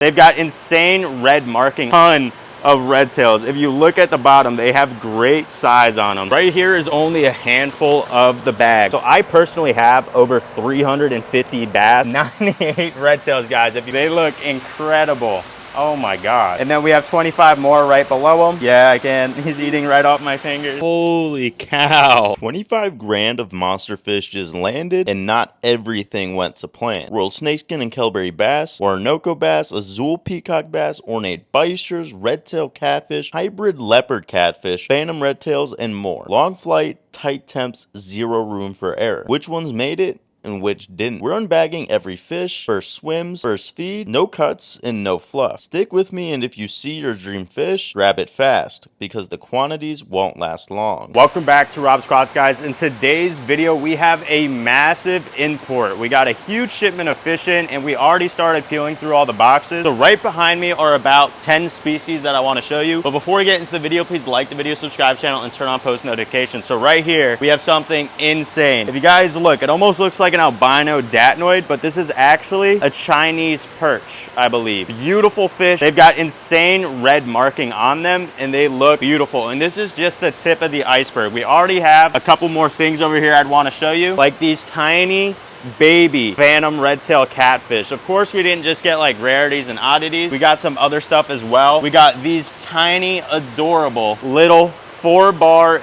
They've got insane red marking, ton of Redtails. If you look at the bottom, they have great size on them. Right here is only a handful of the bag. So I personally have over 350 bass, 98 Redtails, guys. They look incredible. Oh my God. And then we have 25 more right below him. Yeah, again, he's eating right off my fingers. Holy cow. 25 grand of monster fish just landed, and not everything went to plan. Royal Snakeskin and Kelberi bass, Orinoco bass, Azul Peacock bass, Ornate bichers, Redtail catfish, hybrid leopard catfish, phantom redtails, and more. Long flight, tight temps, zero room for error. Which ones made it and which didn't? We're unbagging every fish, first swims, first feed, no cuts, and no fluff. Stick with me, and if you see your dream fish, grab it fast, because the quantities won't last long. Welcome back to Rob's Aquatics, guys. In today's video, we have a massive import. We got a huge shipment of fish in, and we already started peeling through all the boxes. So right behind me are about 10 species that I want to show you. But before we get into the video, please like the video, subscribe to the channel, and turn on post notifications. So right here, we have something insane. If you guys look, it almost looks like an albino datenoid, but this is actually a Chinese perch, I believe. Beautiful fish. They've got insane red marking on them, and they look beautiful. And this is just the tip of the iceberg. We already have a couple more things over here I'd want to show you, like these tiny baby phantom redtail catfish. Of course, we didn't just get like rarities and oddities. We got some other stuff as well. We got these tiny, adorable little 4-bar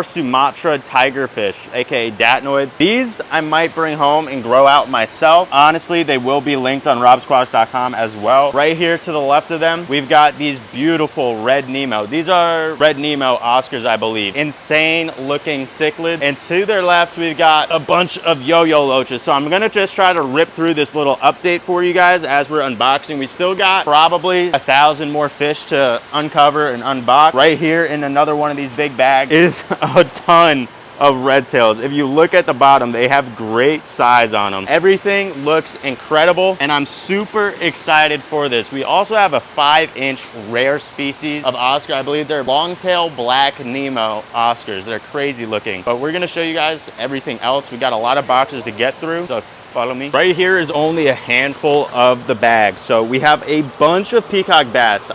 Sumatra tigerfish, aka datenoids. These I might bring home and grow out myself. Honestly, they will be linked on robsquatch.com as well. Right here to the left of them, we've got these beautiful red Nemo. These are red Nemo Oscars, I believe. Insane looking cichlid. And to their left, we've got a bunch of yo-yo loaches. So I'm gonna just try to rip through this little update for you guys as we're unboxing. We still got probably 1,000 more fish to uncover and unbox. Right here in another one of these big bags is a ton of Redtails. If you look at the bottom, they have great size on them. Everything looks incredible, and I'm super excited for this. We also have a 5-inch rare species of Oscar. I believe they're longtail black Nemo Oscars. They're crazy looking, but we're gonna show you guys everything else. We got a lot of boxes to get through, so follow me. Right here is only a handful of the bag. So we have a bunch of peacock bass.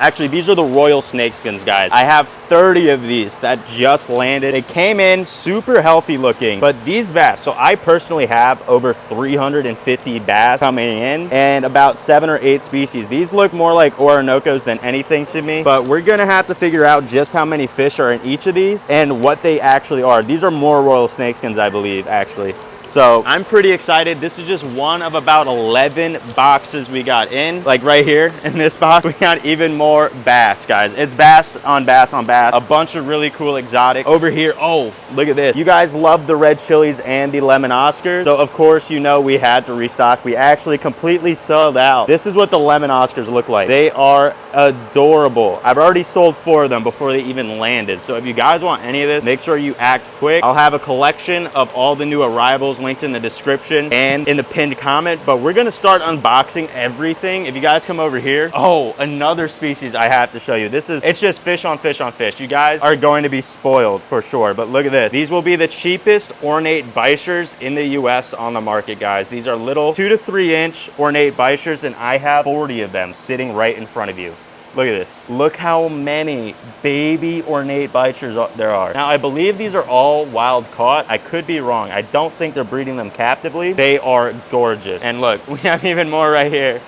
Actually, these are the royal snakeskins, guys. I have 30 of these that just landed. They came in super healthy looking, but these bass, so I personally have over 350 bass coming in and about 7 or 8 species. These look more like Orinocos than anything to me, but we're gonna have to figure out just how many fish are in each of these and what they actually are. These are more royal snakeskins, I believe, actually. So I'm pretty excited. This is just one of about 11 boxes we got in. Like right here in this box, we got even more bass, guys. It's bass on bass on bass. A bunch of really cool exotic. Over here, oh, look at this. You guys love the red chilies and the lemon Oscars. So of course, you know we had to restock. We actually completely sold out. This is what the lemon Oscars look like. They are adorable. I've already sold 4 of them before they even landed. So if you guys want any of this, make sure you act quick. I'll have a collection of all the new arrivals linked in the description and in the pinned comment, but we're gonna start unboxing everything. If you guys come over here, oh, another species I have to show you. It's just fish on fish on fish. You guys are going to be spoiled for sure, but look at this. These will be the cheapest ornate bichers in the US on the market, guys. These are little 2 to 3 inch ornate bichers, and I have 40 of them sitting right in front of you. Look at this. Look how many baby ornate bichers there are. Now, I believe these are all wild caught. I could be wrong. I don't think they're breeding them captively. They are gorgeous. And look, we have even more right here.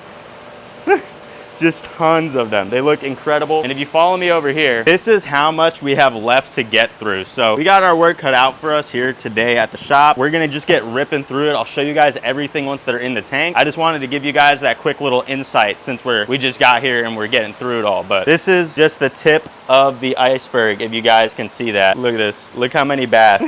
Just tons of them. They look incredible. And if you follow me over here, this is how much we have left to get through. So we got our work cut out for us here today at the shop. We're gonna just get ripping through it. I'll show you guys everything once they're in the tank. I just wanted to give you guys that quick little insight since we just got here and we're getting through it all. But this is just the tip of the iceberg, if you guys can see that. Look at this. Look how many bass.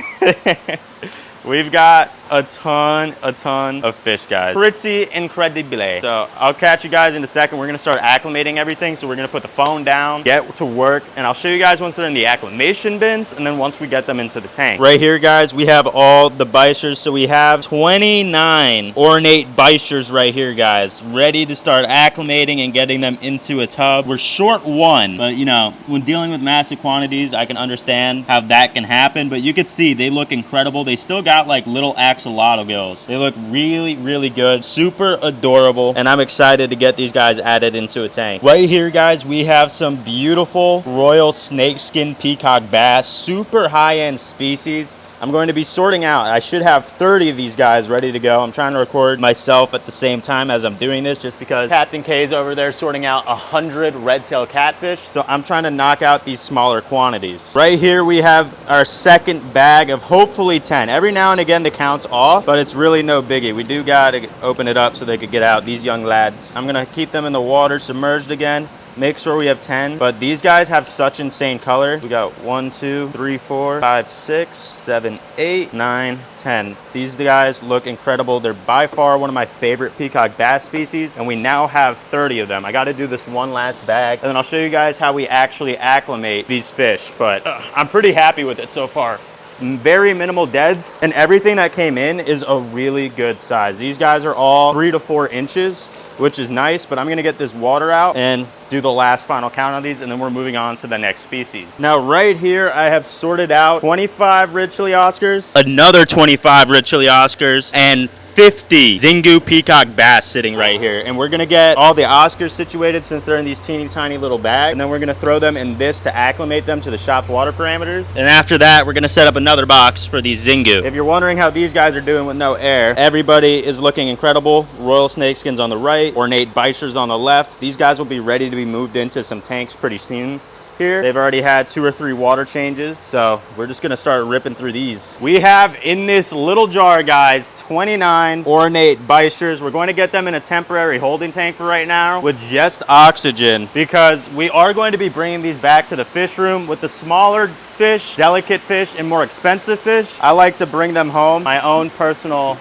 We've got a ton of fish, guys. Pretty incredible. So I'll catch you guys in a second. We're gonna start acclimating everything. So we're gonna put the phone down, get to work, and I'll show you guys once they're in the acclimation bins and then once we get them into the tank. Right here, guys, we have all the bichers. So we have 29 ornate bichers right here, guys, ready to start acclimating and getting them into a tub. We're short 1, but you know, when dealing with massive quantities, I can understand how that can happen. But you can see they look incredible. They still got like little axolotl gills. They look really, really good. Super adorable. And I'm excited to get these guys added into a tank. Right here, guys, we have some beautiful royal snakeskin peacock bass. Super high-end species. I'm going to be sorting out. I should have 30 of these guys ready to go. I'm trying to record myself at the same time as I'm doing this just because Captain K's over there sorting out 100 redtail catfish. So I'm trying to knock out these smaller quantities. Right here we have our second bag of hopefully 10. Every now and again the count's off, but it's really no biggie. We do got to open it up so they could get out, these young lads. I'm going to keep them in the water submerged again. Make sure we have 10, but these guys have such insane color. We got 1, 2, 3, 4, 5, 6, 7, 8, 9, 10. These guys look incredible. They're by far one of my favorite peacock bass species, and we now have 30 of them. I got to do this one last bag, and then I'll show you guys how we actually acclimate these fish, but I'm pretty happy with it so far. Very minimal deads, and everything that came in is a really good size. These guys are all 3 to 4 inches, which is nice, but I'm gonna get this water out and do the last final count on these, and then we're moving on to the next species. Now right here, I have sorted out 25 red chili Oscars, another 25 red chili Oscars, and 50 Xingu peacock bass sitting right here. And we're gonna get all the Oscars situated since they're in these teeny tiny little bags. And then we're gonna throw them in this to acclimate them to the shop water parameters. And after that, we're gonna set up another box for these Xingu. If you're wondering how these guys are doing with no air, everybody is looking incredible. Royal snakeskins on the right, ornate bichers on the left. These guys will be ready to be moved into some tanks pretty soon. Here they've already had 2 or 3 water changes, so we're just gonna start ripping through these. We have in this little jar, guys, 29 ornate bichers. We're going to get them in a temporary holding tank for right now with just oxygen, because we are going to be bringing these back to the fish room with the smaller fish, delicate fish, and more expensive fish. I like to bring them home. My own personal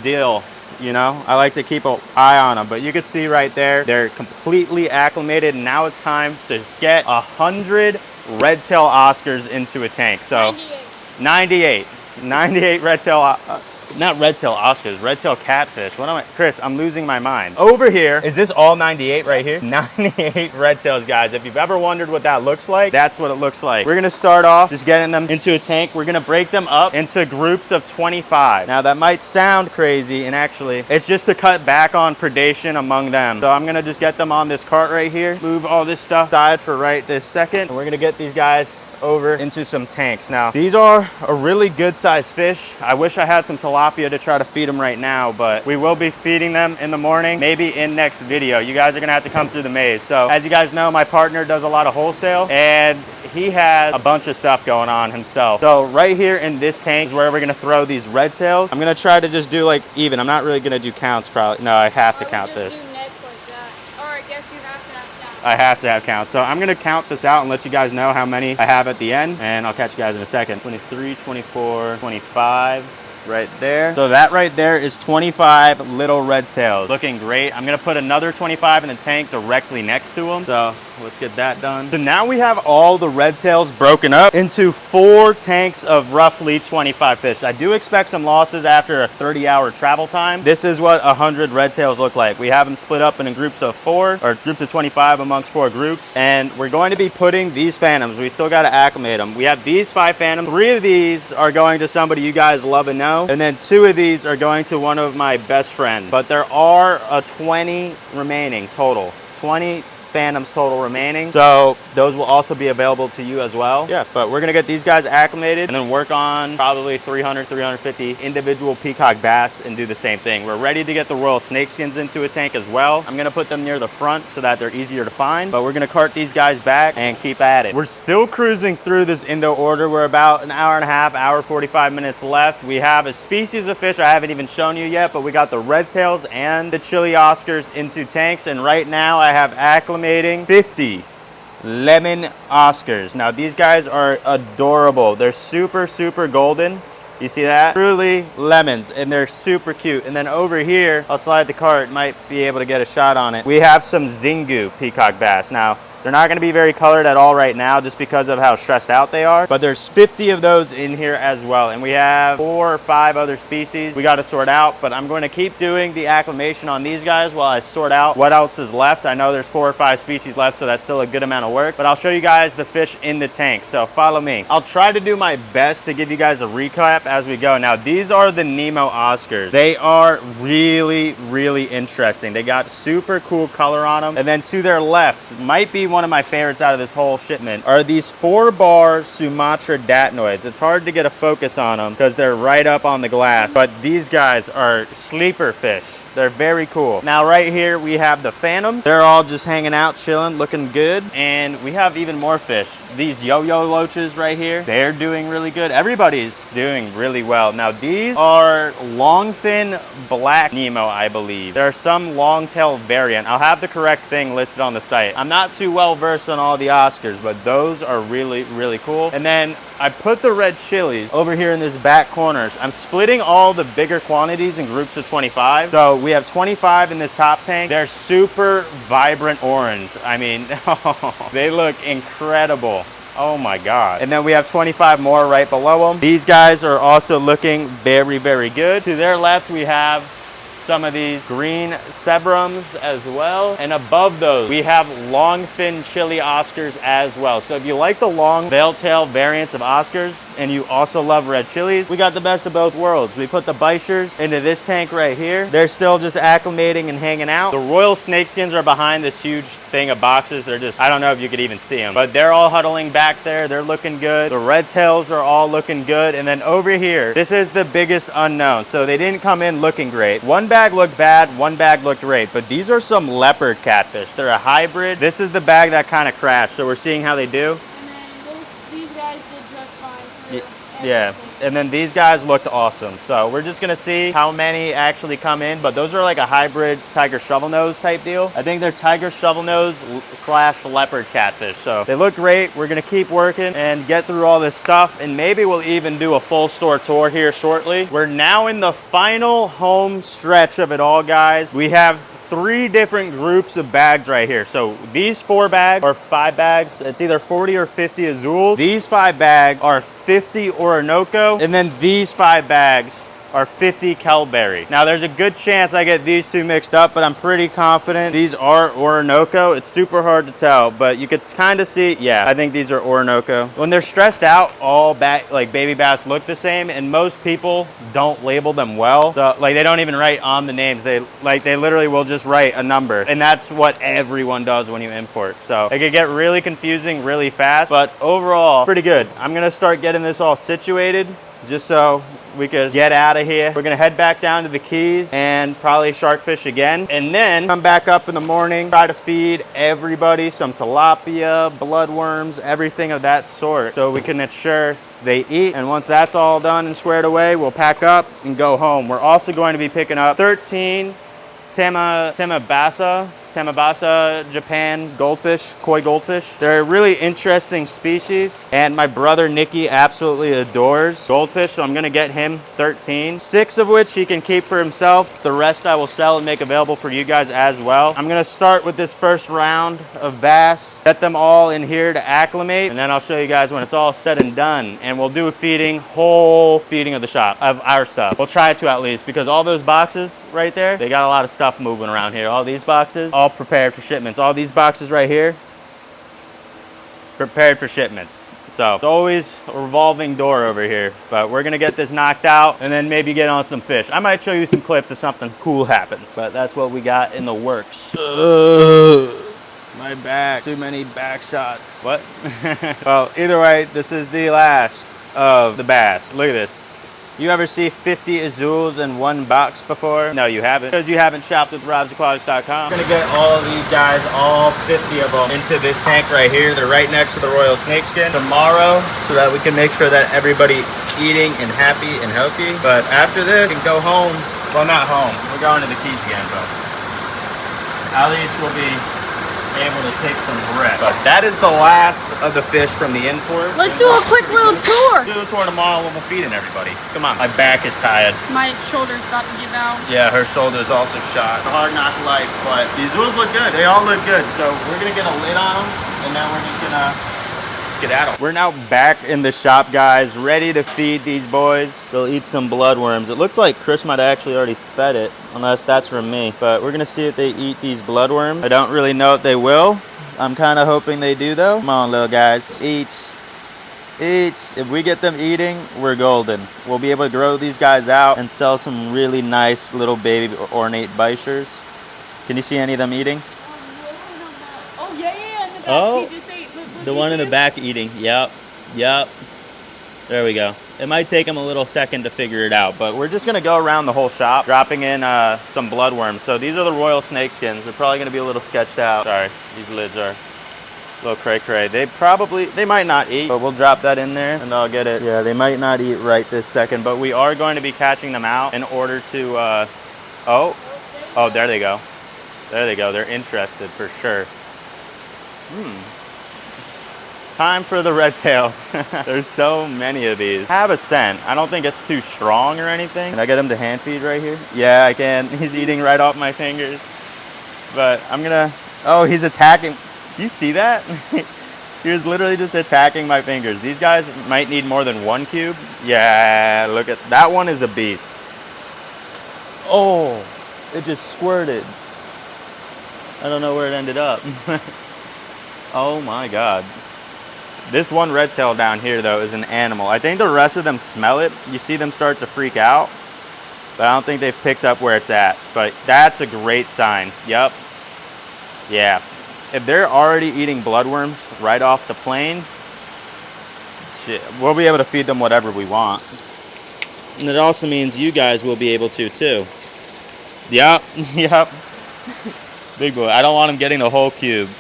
deal. You know, I like to keep an eye on them, but you can see right there, they're completely acclimated, and now it's time to get 100 redtail Oscars into a tank. So 98 redtail, not redtail Oscars, redtail catfish. What am I, Chris, I'm losing my mind. Over here, is this all 98 right here? 98 redtails, guys. If you've ever wondered what that looks like, that's what it looks like. We're gonna start off just getting them into a tank. We're gonna break them up into groups of 25. Now that might sound crazy, and actually, it's just to cut back on predation among them. So I'm gonna just get them on this cart right here, move all this stuff aside for right this second, and we're gonna get these guys over into some tanks. Now, these are a really good sized fish. I wish I had some tilapia to try to feed them right now, but we will be feeding them in the morning, maybe in next video. You guys are gonna have to come through the maze. So as you guys know, my partner does a lot of wholesale, and he has a bunch of stuff going on himself. So right here in this tank is where we're gonna throw these redtails. I'm gonna try to just do like even. I'm not really gonna do counts probably. No, I have to count this. I have to have count. So I'm gonna count this out and let you guys know how many I have at the end, and I'll catch you guys in a second. 23, 24, 25. Right there. So that right there is 25 little redtails. Looking great. I'm gonna put another 25 in the tank directly next to them. So let's get that done. So now we have all the redtails broken up into 4 tanks of roughly 25 fish. I do expect some losses after a 30-hour travel time. This is what 100 redtails look like. We have them split up in groups of 4, or groups of 25 amongst 4 groups. And we're going to be putting these phantoms. We still got to acclimate them. We have these 5 phantoms. 3 of these are going to somebody you guys love and know. And then 2 of these are going to one of my best friends. But there are 20 remaining total. 20 phantoms total remaining, so those will also be available to you as well. Yeah, but we're gonna get these guys acclimated and then work on probably 300, 350 individual peacock bass and do the same thing. We're ready to get the royal snakeskins into a tank as well. I'm gonna put them near the front so that they're easier to find, but we're gonna cart these guys back and keep at it. We're still cruising through this Indo order. We're about an hour and a half, hour 45 minutes left. We have a species of fish I haven't even shown you yet, but we got the redtails and the chili Oscars into tanks, and right now I have acclimated 50 lemon Oscars. Now these guys are adorable. They're super, super golden. You see that? Truly lemons, and they're super cute. And then over here, I'll slide the cart, might be able to get a shot on it. We have some Xingu peacock bass. Now, They're not gonna be very colored at all right now just because of how stressed out they are, but there's 50 of those in here as well. And we have 4 or 5 other species we gotta sort out, but I'm going to keep doing the acclimation on these guys while I sort out what else is left. I know there's 4 or 5 species left, so that's still a good amount of work, but I'll show you guys the fish in the tank, so follow me. I'll try to do my best to give you guys a recap as we go. Now, these are the Nemo Oscars. They are really, really interesting. They got super cool color on them. And then to their left, might be one of my favorites out of this whole shipment, are these 4-bar Sumatra datenoids. It's hard to get a focus on them because they're right up on the glass, but these guys are sleeper fish. They're very cool. Now, right here, we have the phantoms. They're all just hanging out, chilling, looking good. And we have even more fish. These yo-yo loaches right here, they're doing really good. Everybody's doing really well. Now, these are longfin black Nemo, I believe. There are some long-tail variant. I'll have the correct thing listed on the site. I'm not too well versed on all the Oscars, but those are really, really cool. And then I put the red chilies over here in this back corner. I'm splitting all the bigger quantities in groups of 25. So we have 25 in this top tank. They're super vibrant orange. I mean, they look incredible. Oh my God. And then we have 25 more right below them. These guys are also looking very, very good. To their left, we have some of these green Sebrums as well. And above those, we have long fin chili Oscars as well. So if you like the long veil-tail variants of Oscars and you also love red chilies, we got the best of both worlds. We put the bichers into this tank right here. They're still just acclimating and hanging out. The royal snakeskins are behind this huge thing of boxes. They're just, I don't know if you could even see them, but they're all huddling back there. They're looking good. The redtails are all looking good. And then over here, this is the biggest unknown. So they didn't come in looking great. One bag looked bad, one bag looked great, but these are some leopard catfish. They're a hybrid. This is the bag that kind of crashed, so we're seeing how they do. And then these guys did just fine. Yeah, and then these guys looked awesome. So we're just gonna see how many actually come in, but those are like a hybrid tiger shovel nose type deal. I think they're tiger shovel nose / leopard catfish. So they look great. We're gonna keep working and get through all this stuff, and maybe we'll even do a full store tour here shortly. We're now in the final home stretch of it all, guys. We have 3 different groups of bags right here. So these 4 bags or 5 bags, it's either 40 or 50 Azul. These 5 bags are 50 Orinoco, and then these 5 bags are 50 Kelberi. Now there's a good chance I get these 2 mixed up, but I'm pretty confident these are Orinoco. It's super hard to tell, but you could kind of see, yeah, I think these are Orinoco. When they're stressed out, all like baby bass look the same, and most people don't label them well. So, like, they don't even write on the names. They literally will just write a number, and that's what everyone does when you import. So it could get really confusing really fast, but overall, pretty good. I'm gonna start getting this all situated just so we could get out of here. We're gonna head back down to the Keys and probably shark fish again, and then come back up in the morning, try to feed everybody some tilapia, bloodworms, everything of that sort, so we can ensure they eat. And once that's all done and squared away, we'll pack up and go home. We're also going to be picking up 13 Temabasa Japan goldfish, koi goldfish. They're a really interesting species, and my brother Nicky absolutely adores goldfish, so I'm gonna get him 13. 6 of which he can keep for himself. The rest I will sell and make available for you guys as well. I'm gonna start with this first round of bass, get them all in here to acclimate, and then I'll show you guys when it's all said and done, and we'll do a feeding, whole feeding of the shop, of our stuff. We'll try to at least, because all those boxes right there, they got a lot of stuff moving around here. All these boxes, all prepared for shipments. All these boxes right here, prepared for shipments. So it's always a revolving door over here, but we're gonna get this knocked out and then maybe get on some fish. I might show you some clips if something cool happens, but that's what we got in the works. My back, too many back shots. What? Well, either way, this is the last of the bass. Look at this. You ever see 50 Azuls in one box before? No, you haven't, because you haven't shopped with robsaquatics.com. We're gonna get all of these guys, all 50 of them, into this tank right here. They're right next to the royal snakeskin tomorrow, so that we can make sure that everybody's eating and happy and healthy. But after this, we can go home. Well, not home. We're going to the Keys again, but at least we'll be able to take some rest. But that is the last of the fish from the import. Let's do a quick little tour. Do a tour tomorrow when we're feeding everybody. Come on. My back is tired. My shoulder's about to give out. Yeah, her shoulder is also shot. A hard knock life, but these Azuls look good. They all look good. So we're gonna get a lid on them and then we're just gonna skedaddle. We're now back in the shop, guys, ready to feed these boys. They'll eat some bloodworms. It looks like Chris might have actually already fed it, unless that's from me. But we're gonna see if they eat these bloodworms. I don't really know if they will. I'm kind of hoping they do, though. Come on, little guys, eat. Eat. If we get them eating, we're golden. We'll be able to grow these guys out and sell some really nice little baby ornate bichers. Can you see any of them eating? Oh, yeah, in the back. Oh, He just ate. Look, the one in the back eating. Yep. There we go. It might take them a little second to figure it out, but we're just gonna go around the whole shop, dropping in some bloodworms. So these are the royal snakeskins. They're probably gonna be a little sketched out. Sorry, these lids are a little cray-cray. They might not eat, but we'll drop that in there and I'll get it. Yeah, they might not eat right this second, but we are going to be catching them out in order to, oh, there they go. There they go. They're interested for sure. Time for the redtails. There's so many of these. Have a scent. I don't think it's too strong or anything. Can I get him to hand feed right here? Yeah, I can. He's eating right off my fingers. But I'm gonna, oh, he's attacking. You see that? He was literally just attacking my fingers. These guys might need more than one cube. Yeah, look at, that one is a beast. Oh, it just squirted. I don't know where it ended up. Oh my God. This one redtail down here, though, is an animal. I think the rest of them smell it. You see them start to freak out, but I don't think they've picked up where it's at. But that's a great sign. Yep. Yeah. If they're already eating bloodworms right off the plane, shit, we'll be able to feed them whatever we want. And it also means you guys will be able to, too. Yep. Yep. Big boy. I don't want him getting the whole cube,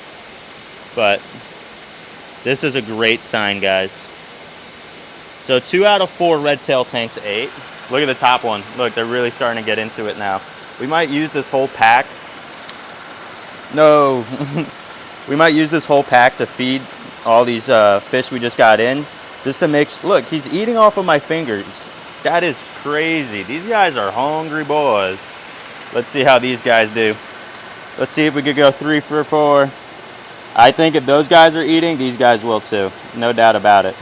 but this is a great sign, guys. So 2 out of 4 redtail tanks ate. Look at the top one. Look, they're really starting to get into it now. We might use this whole pack. No. We might use this whole pack to feed all these fish we just got in. Just to make, look, he's eating off of my fingers. That is crazy. These guys are hungry boys. Let's see how these guys do. Let's see if we could go 3 for 4. I think if those guys are eating, these guys will too. No doubt about it.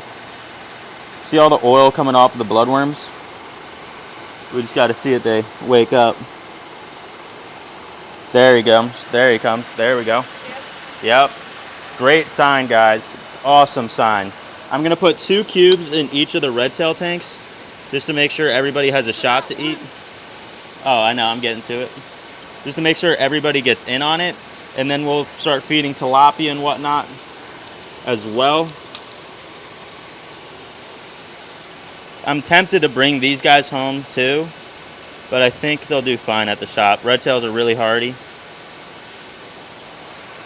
See all the oil coming off of the bloodworms? We just got to see if they wake up. There he comes. There he comes. There we go. Yep. Great sign, guys. Awesome sign. I'm going to put 2 cubes in each of the redtail tanks just to make sure everybody has a shot to eat. Oh, I know. I'm getting to it. Just to make sure everybody gets in on it. And then we'll start feeding tilapia and whatnot as well. I'm tempted to bring these guys home too, but I think they'll do fine at the shop. Redtails are really hardy.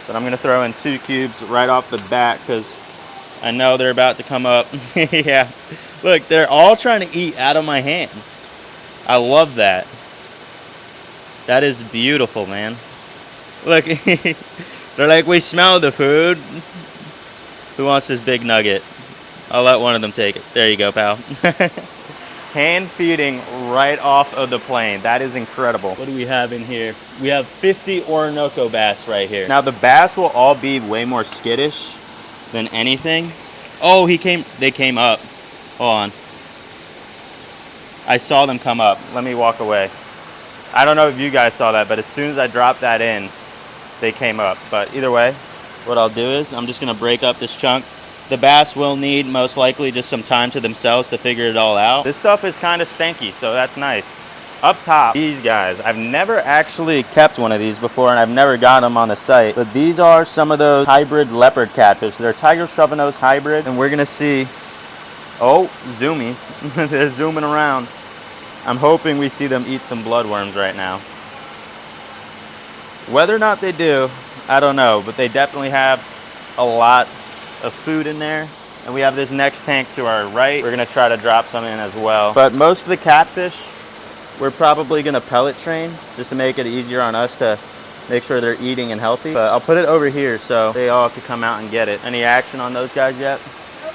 But I'm gonna throw in 2 cubes right off the bat because I know they're about to come up. Yeah, look, they're all trying to eat out of my hand. I love that. That is beautiful, man. Look, they're like, we smell the food. Who wants this big nugget? I'll let one of them take it. There you go, pal. Hand feeding right off of the plane. That is incredible. What do we have in here? We have 50 Orinoco bass right here. Now the bass will all be way more skittish than anything. Oh, they came up. Hold on. I saw them come up. Let me walk away. I don't know if you guys saw that, but as soon as I dropped that in, they came up. But either way, what I'll do is I'm just gonna break up this chunk. The bass will need most likely just some time to themselves to figure it all out. This stuff is kind of stanky, so that's nice. Up top, these guys, I've never actually kept one of these before and I've never got them on the site, but these are some of those hybrid leopard catfish. They're tiger shovelnose hybrid, and we're gonna see, oh, zoomies. They're zooming around. I'm hoping we see them eat some bloodworms right now. Whether or not they do, I don't know, but they definitely have a lot of food in there. And we have this next tank to our right. We're gonna try to drop some in as well. But most of the catfish, we're probably gonna pellet train just to make it easier on us to make sure they're eating and healthy. But I'll put it over here so they all could come out and get it. Any action on those guys yet?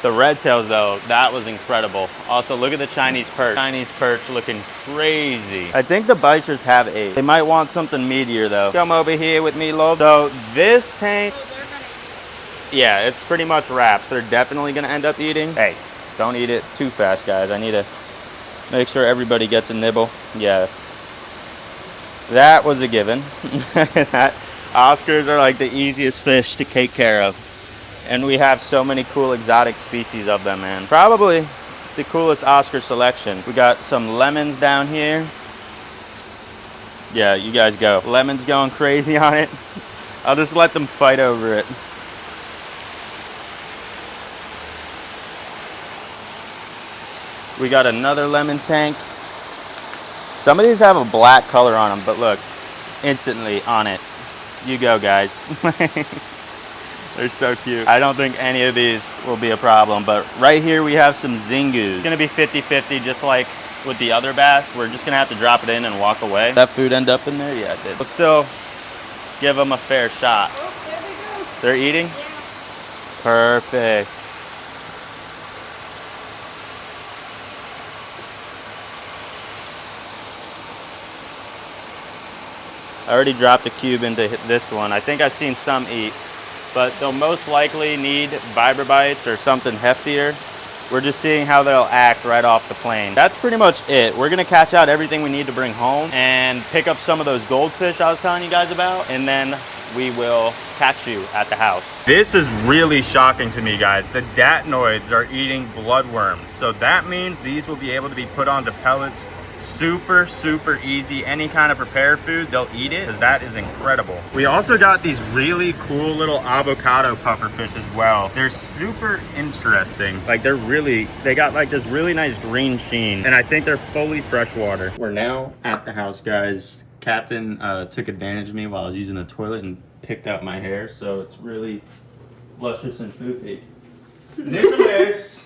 The redtails though, that was incredible. Also, look at the Chinese perch. Chinese perch looking crazy. I think the bichers have 8. They might want something meatier though. Come over here with me, love. So this tank, Yeah, it's pretty much wraps. They're definitely gonna end up eating. Hey, don't eat it too fast, guys. I need to make sure everybody gets a nibble. Yeah, that was a given. Oscars are like the easiest fish to take care of. And we have so many cool exotic species of them, man. Probably the coolest Oscar selection. We got some lemons down here. Yeah, you guys go. Lemon's going crazy on it. I'll just let them fight over it. We got another lemon tank. Some of these have a black color on them, but look, instantly on it. You go, guys. They're so cute. I don't think any of these will be a problem, but right here we have some zingus. It's gonna be 50-50, just like with the other bass. We're just gonna have to drop it in and walk away. That food end up in there? Yeah, it did. But still, give them a fair shot. Oh, there they go. They're eating? Yeah. Perfect. I already dropped a cube into this one. I think I've seen some eat, but they'll most likely need vibra bites or something heftier. We're just seeing how they'll act right off the plane. That's pretty much it. We're gonna catch out everything we need to bring home and pick up some of those goldfish I was telling you guys about, and then we will catch you at the house. This is really shocking to me, guys. The datenoids are eating bloodworms. So that means these will be able to be put onto pellets super, super easy. Any kind of prepared food, they'll eat it, because that is incredible. We also got these really cool little avocado pufferfish as well. They're super interesting. Like they got like this really nice green sheen, and I think they're fully freshwater. We're now at the house, guys. Captain took advantage of me while I was using the toilet and picked out my hair, so it's really luscious and foofy. Nicholas!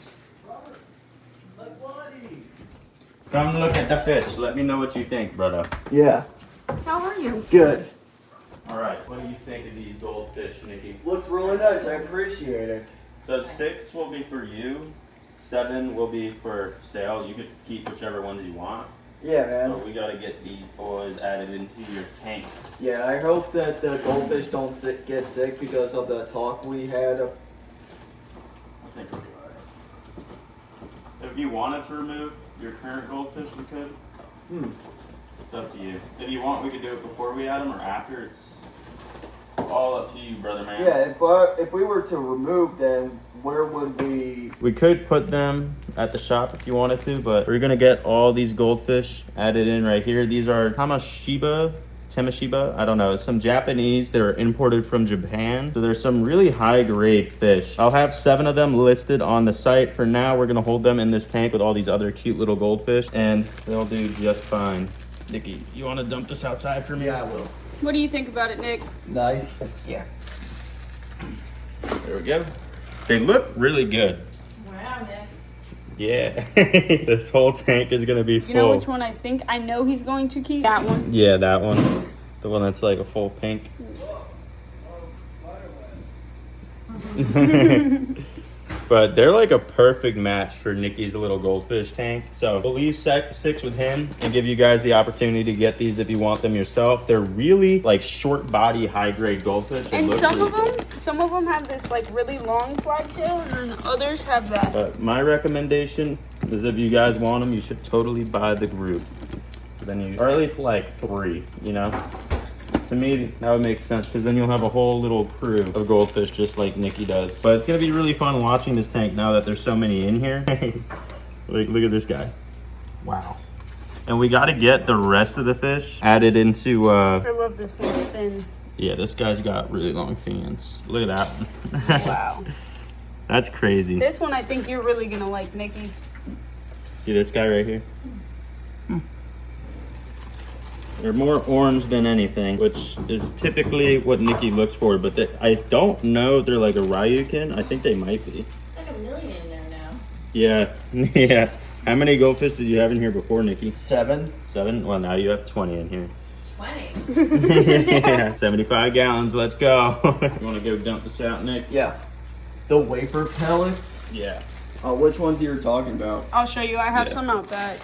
Come look at the fish. Let me know what you think, brother. Yeah, How are you? good. All right, what do you think of these goldfish, Nikki? Looks really nice. I appreciate it. So 6 will be for you, 7 will be for sale. You could keep whichever ones you want. Yeah, man. So we gotta get these boys added into your tank. Yeah, I hope that the goldfish don't get sick because of the talk we had. I think we'll be all right. If you wanted to remove your current goldfish, we could. It's up to you. If you want, we could do it before we add them or after. It's all up to you, brother man. Yeah, if we were to remove them, where would we? We could put them at the shop if you wanted to, but we're gonna get all these goldfish added in right here. These are Temeshiba, I don't know, it's some Japanese. They're imported from Japan. So there's some really high grade fish. I'll have 7 of them listed on the site. For now, we're gonna hold them in this tank with all these other cute little goldfish, and they'll do just fine. Nikki, you wanna dump this outside for me? Yeah, I will. What do you think about it, Nick? Nice. Yeah. There we go. They look really good. Wow, Nick. Yeah, this whole tank is gonna be full. You know which one I think I know he's going to keep? That one. Yeah, that one. The one that's like a full pink. But they're like a perfect match for Nikki's little goldfish tank. So we'll leave 6 with him and give you guys the opportunity to get these if you want them yourself. They're really like short body, high grade goldfish. And some of them have this like really long flat tail, and then others have that. But my recommendation is if you guys want them, you should totally buy the group. Then you, or at least like 3, you know? To me, that would make sense, because then you'll have a whole little crew of goldfish just like Nikki does. But it's gonna be really fun watching this tank now that there's so many in here. Like, look at this guy. Wow. And we gotta get the rest of the fish added into, I love this one's fins. yeah, this guy's got really long fins. Look at that one. Wow. That's crazy. This one I think you're really gonna like, Nikki. See this guy right here? They're more orange than anything, which is typically what Nikki looks for, but I don't know if they're like a Ryukin. I think they might be. It's like 1 million in there now. Yeah, yeah. How many goldfish did you have in here before, Nikki? 7. 7? Well, now you have 20 in here. 20. Yeah, 75 gallons, let's go. You wanna go dump this out, Nick? Yeah. The wafer pellets. Yeah. Which ones you were talking about? I'll show you. I have Yeah. some out back.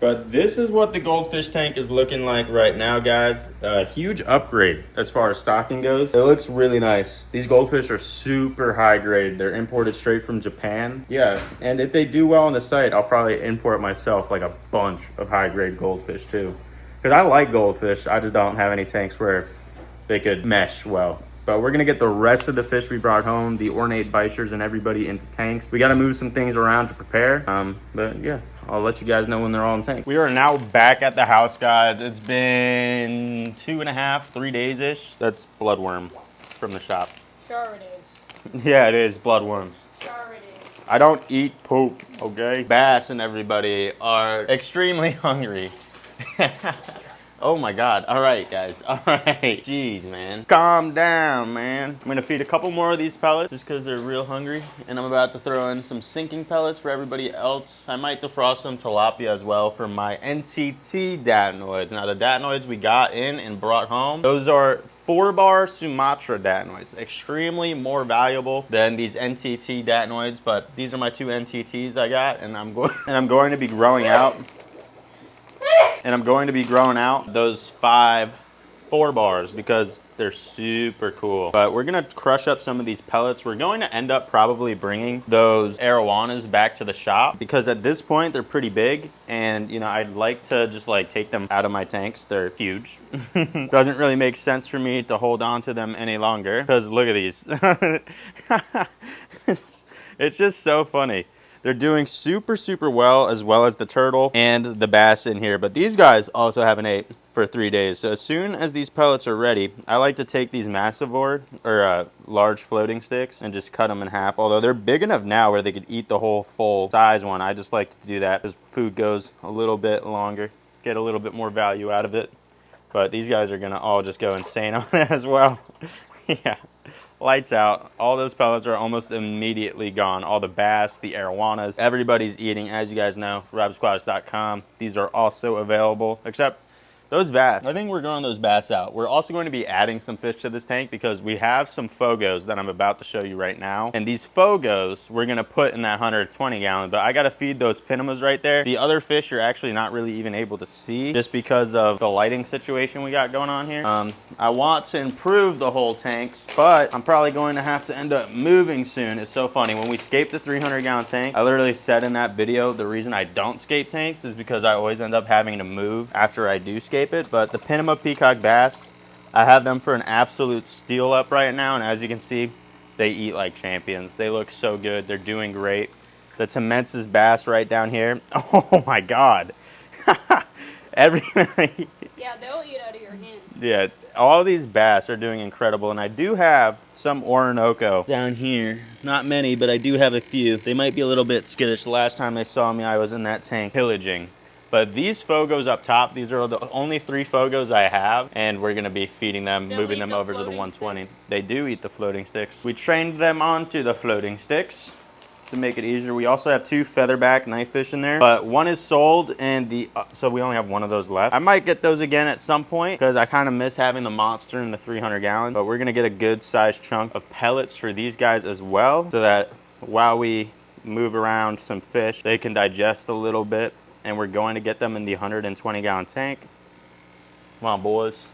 But this is what the goldfish tank is looking like right now, guys. A huge upgrade as far as stocking goes. It looks really nice. These goldfish are super high grade. They're imported straight from Japan. Yeah, and if they do well on the site, I'll probably import myself like a bunch of high grade goldfish too. Because I like goldfish, I just don't have any tanks where they could mesh well. But we're gonna get the rest of the fish we brought home, the Ornate bichers and everybody into tanks. We gotta move some things around to prepare. But yeah, I'll let you guys know when they're all in tank. We are now back at the house, guys. It's been 2.5, 3 days-ish. That's bloodworm from the shop. Sure it is. Yeah, it is bloodworms. Sure it is. I don't eat poop, okay? Bass and everybody are extremely hungry. Oh my God. All right, guys. All right. Jeez, man. Calm down, man. I'm gonna feed a couple more of these pellets just because they're real hungry. And I'm about to throw in some sinking pellets for everybody else. I might defrost some tilapia as well for my NTT datenoids. Now, the datenoids we got in and brought home, those are 4-bar Sumatra datenoids. Extremely more valuable than these NTT datenoids, but these are my 2 NTTs I got, and I'm going to be growing out. And I'm going to be growing out those 5 4-bars because they're super cool. But we're gonna crush up some of these pellets. We're going to end up probably bringing those arowanas back to the shop because at this point they're pretty big, and you know, I'd like to just like take them out of my tanks. They're huge. Doesn't really make sense for me to hold on to them any longer because look at these. It's just so funny. They're doing super, super well as the turtle and the bass in here. But these guys also haven't ate for 3 days. So as soon as these pellets are ready, I like to take these massivore or large floating sticks and just cut them in half. Although they're big enough now where they could eat the whole full size one. I just like to do that as food goes a little bit longer, get a little bit more value out of it. But these guys are gonna all just go insane on it as well. Yeah. Lights out. All those pellets are almost immediately gone. All the bass, the arowanas, everybody's eating, as you guys know, robsquash.com. These are also available, except those bass. I think we're growing those bass out. We're also going to be adding some fish to this tank because we have some Fogos that I'm about to show you right now. And these Fogos we're gonna put in that 120 gallon, but I gotta feed those Pinamas right there. The other fish you're actually not really even able to see just because of the lighting situation we got going on here. I want to improve the whole tanks, but I'm probably going to have to end up moving soon. It's so funny. When we scaped the 300 gallon tank, I literally said in that video, the reason I don't scape tanks is because I always end up having to move after I do scape it. But the Pinama Peacock bass, I have them for an absolute steal up right now, and as you can see, they eat like champions. They look so good. They're doing great. The Temensis bass right down here. Oh my God. Everybody. Yeah, they'll eat out of your hand. Yeah, all these bass are doing incredible, and I do have some Orinoco down here. Not many, but I do have a few. They might be a little bit skittish. The last time they saw me, I was in that tank pillaging. But these Fogos up top, these are the only 3 Fogos I have, and we're gonna be feeding them, moving them over to the 120. They do eat the floating sticks. We trained them onto the floating sticks to make it easier. We also have 2 featherback knife fish in there, but one is sold, and so we only have 1 of those left. I might get those again at some point because I kind of miss having the monster in the 300 gallon, but we're gonna get a good sized chunk of pellets for these guys as well, so that while we move around some fish, they can digest a little bit. And we're going to get them in the 120 gallon tank. Come on, boys.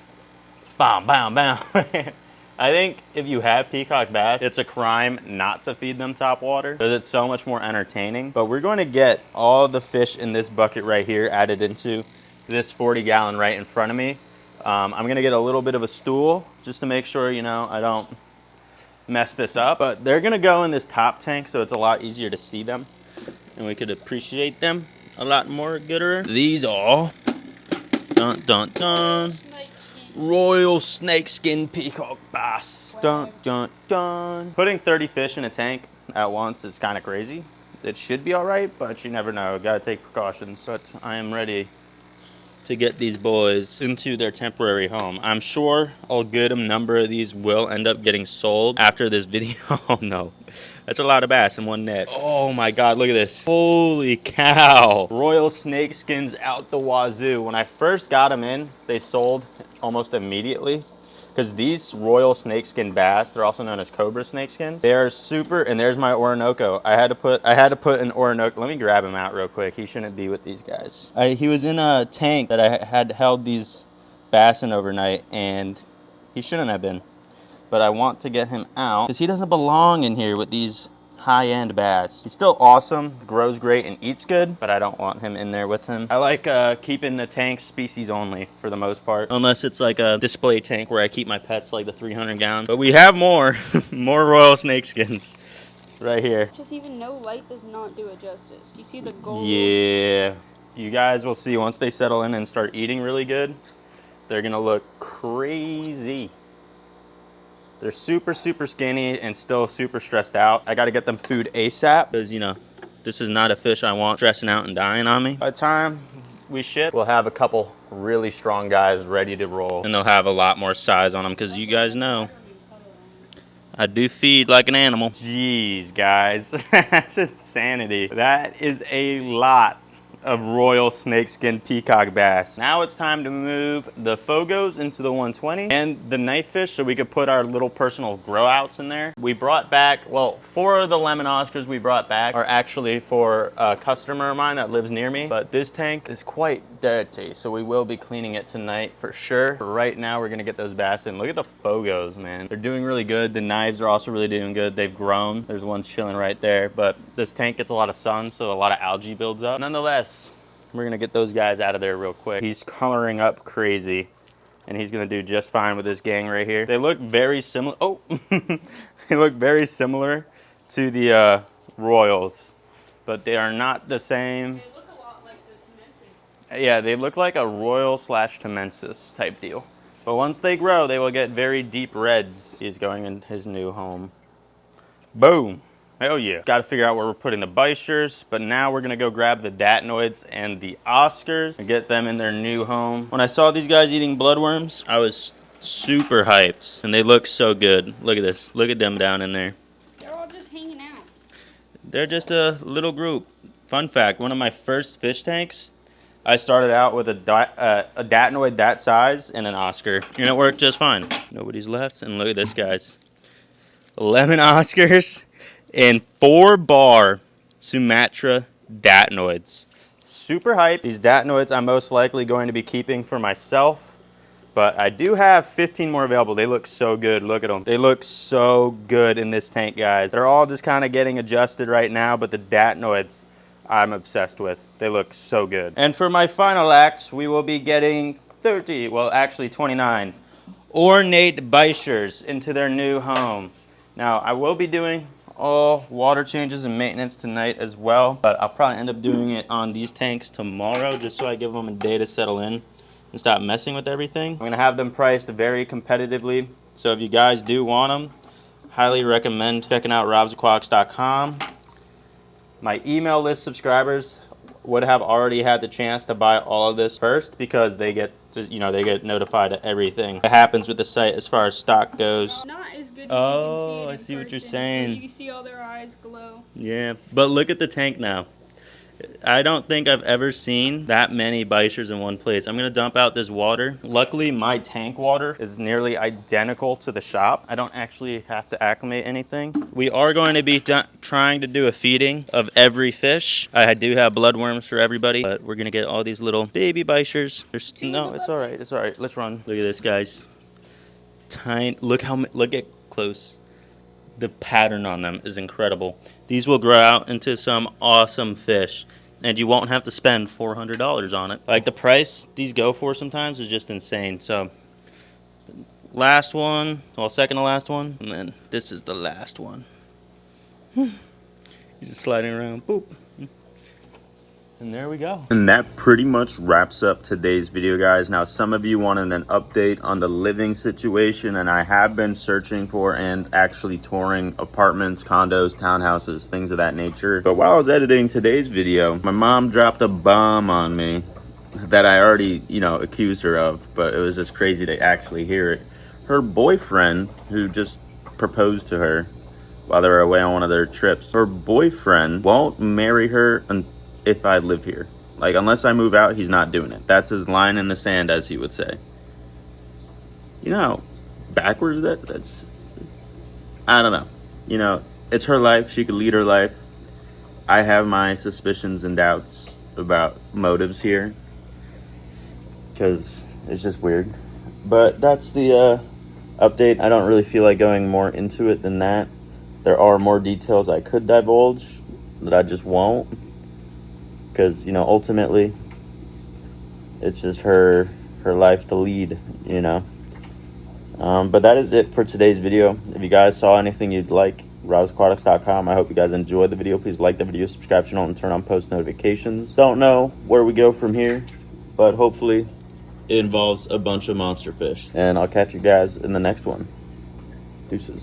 Bam, bam, bam. I think if you have peacock bass, it's a crime not to feed them top water because it's so much more entertaining. But we're going to get all the fish in this bucket right here added into this 40 gallon right in front of me. I'm going to get a little bit of a stool just to make sure, you know, I don't mess this up. But they're going to go in this top tank, so it's a lot easier to see them and we could appreciate them a lot more gooder. These are dun dun dun Royal Snakeskin Peacock Bass. Dun dun dun. Putting 30 fish in a tank at once is kind of crazy. It should be all right, but you never know. Gotta take precautions. But I am ready to get these boys into their temporary home. I'm sure a good number of these will end up getting sold after this video. Oh no. That's a lot of bass in one net. Oh my God, look at this. Holy cow. Royal Snakeskins out the wazoo. When I first got them in, they sold almost immediately. because these royal snakeskin bass, they're also known as cobra snakeskins. They are super, and there's my Orinoco. I had to put an Orinoco. Let me grab him out real quick. He shouldn't be with these guys. He was in a tank that I had held these bass in overnight, and he shouldn't have been. But I want to get him out because he doesn't belong in here with these high-end bass. He's still awesome, grows great, and eats good, but I don't want him in there with him. I like keeping the tanks species only for the most part, unless it's like a display tank where I keep my pets, like the 300-gallon. But we have more, more royal snakeskins right here. Just even no light does not do it justice. You see the gold? Yeah, you guys will see once they settle in and start eating really good, they're gonna look crazy. They're super, super skinny and still super stressed out. I got to get them food ASAP because, you know, this is not a fish I want stressing out and dying on me. By the time we ship, we'll have a couple really strong guys ready to roll. And they'll have a lot more size on them because you guys know I do feed like an animal. Jeez, guys. That's insanity. That is a lot of royal snakeskin peacock bass. Now it's time to move the Fogos into the 120 and the knife fish so we could put our little personal grow outs in there. We brought back, well, 4 of the lemon Oscars we brought back are actually for a customer of mine that lives near me, but this tank is quite dirty, so we will be cleaning it tonight for sure. For right now, we're gonna get those bass in. Look at the Fogos, man. They're doing really good. The knives are also really doing good. They've grown. There's one chilling right there, but this tank gets a lot of sun, so a lot of algae builds up. Nonetheless, we're gonna get those guys out of there real quick. He's coloring up crazy, and he's gonna do just fine with this gang right here. They look very similar. Oh, they look very similar to the Royals, but they are not the same. They look a lot like the Temensis. Yeah, they look like a Royal / Temensis type deal. But once they grow, they will get very deep reds. He's going in his new home. Boom. Hell yeah. Got to figure out where we're putting the bichers, but now we're gonna go grab the datenoids and the Oscars and get them in their new home. When I saw these guys eating bloodworms, I was super hyped, and they look so good. Look at this. Look at them down in there. They're all just hanging out. They're just a little group. Fun fact, one of my first fish tanks, I started out with a datenoid that size and an Oscar, and it worked just fine. Nobody's left, and look at this, guys. Lemon Oscars and 4-bar Sumatra datenoids. Super hype. These datenoids I'm most likely going to be keeping for myself, but I do have 15 more available. They look so good. Look at them. They look so good in this tank, guys. They're all just kind of getting adjusted right now, but the datenoids I'm obsessed with. They look so good. And for my final act, we will be getting 30, well actually 29, Ornate bichers into their new home. Now I will be doing all water changes and maintenance tonight as well, but I'll probably end up doing it on these tanks tomorrow just so I give them a day to settle in and stop messing with everything. I'm gonna have them priced very competitively, so if you guys do want them, highly recommend checking out robsaquatics.com. My email list subscribers would have already had the chance to buy all of this first because they get just, you know, they get notified of everything that happens with the site as far as stock goes. Not as good as Oh, you can see it I in see what you're person. saying. You can see all their eyes glow. Yeah, but look at the tank now. I don't think I've ever seen that many bichers in one place. I'm gonna dump out this water. Luckily, my tank water is nearly identical to the shop. I don't actually have to acclimate anything. We are going to be trying to do a feeding of every fish. I do have bloodworms for everybody, but we're gonna get all these little baby bichers. No, it's all right. It's all right. Let's run. Look at this, guys. Tiny. Look at close. The pattern on them is incredible. These will grow out into some awesome fish, and you won't have to spend $400 on it. Like the price these go for sometimes is just insane. So last one, well, second to last one, and then this is the last one. He's just sliding around, boop. And there we go. And that pretty much wraps up today's video, guys. Now, some of you wanted an update on the living situation, and I have been searching for and actually touring apartments, condos, townhouses, things of that nature. But while I was editing today's video, my mom dropped a bomb on me that I already, you know, accused her of, but it was just crazy to actually hear it. Her boyfriend, who just proposed to her while they were away on one of their trips, her boyfriend won't marry her if I live here. Like, unless I move out, he's not doing it. That's his line in the sand, as he would say. You know how backwards. That's, I don't know. You know, it's her life. She could lead her life. I have my suspicions and doubts about motives here, because it's just weird. But that's the update. I don't really feel like going more into it than that. There are more details I could divulge that I just won't, because, you know, ultimately it's just her life to lead, you know. But that is it for today's video. If you guys saw anything you'd like, robsaquatics.com. I hope you guys enjoyed the video. Please like the video, subscribe to the channel, and turn on post notifications. Don't know where we go from here, but hopefully it involves a bunch of monster fish. And I'll catch you guys in the next one. Deuces.